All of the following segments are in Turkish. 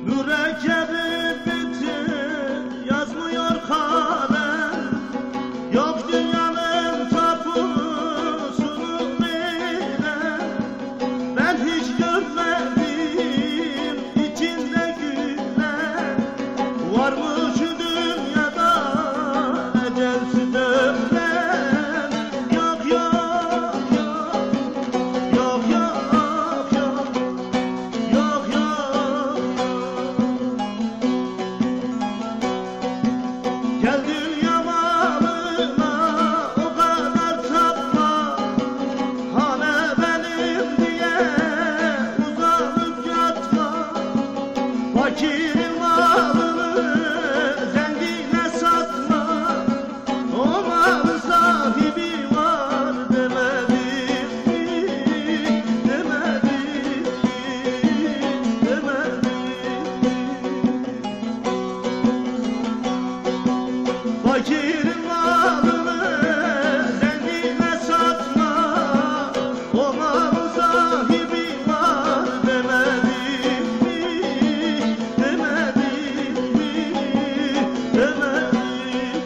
Mürekkebi bitir, yazmıyor kalem. Yok dünyanın tapusunu bilen. Ben hiç görmedim içinde gülen. Varmış dünyada ecelsiz ölen. Yok yok yok, yok yok yok, yok yok. Gel dünya malına o kadar tapma. Hane benim diye uzanıp yatma. Fakirin malını zengine satma. O malın sahibi var demedim mi? Demedim mi? Demedim mi? Fakirin malını zengine satma. O malın sahibi var demedim mi? Demedim mi? Demedim mi?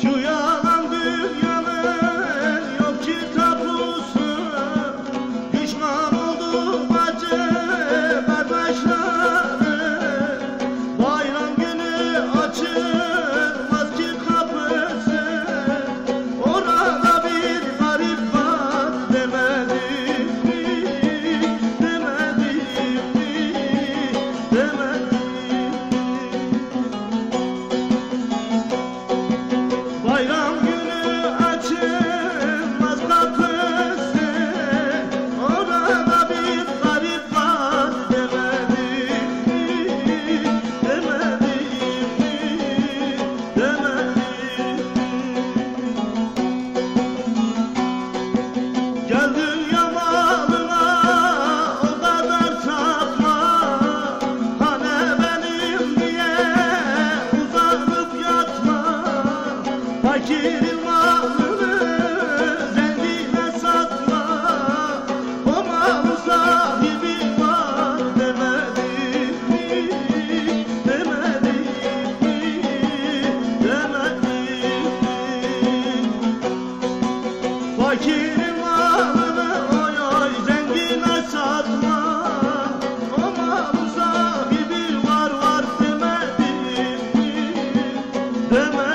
Şu yalan dünyanın yok ki tapusu. Düşman oldu bacı kardeşlerim. Bayram günü açılmaz ki kapısı. Orada bir garip var demedim mi? Demedim mi? Demedim mi? Bayram günü açılmaz kapısı. Orada bir garip var demedim mi? Demedim mi? Demedim mi? Gel dünya malına o kadar tapma. Hane benim diye uzanıp yatma. Fakirin malını zengine satma. O malın sahibi var demedim mi? Demedim mi? Demedim mi? Fakirin malını oy oy zengine satma. O malın sahibi var demedim mi? Demedim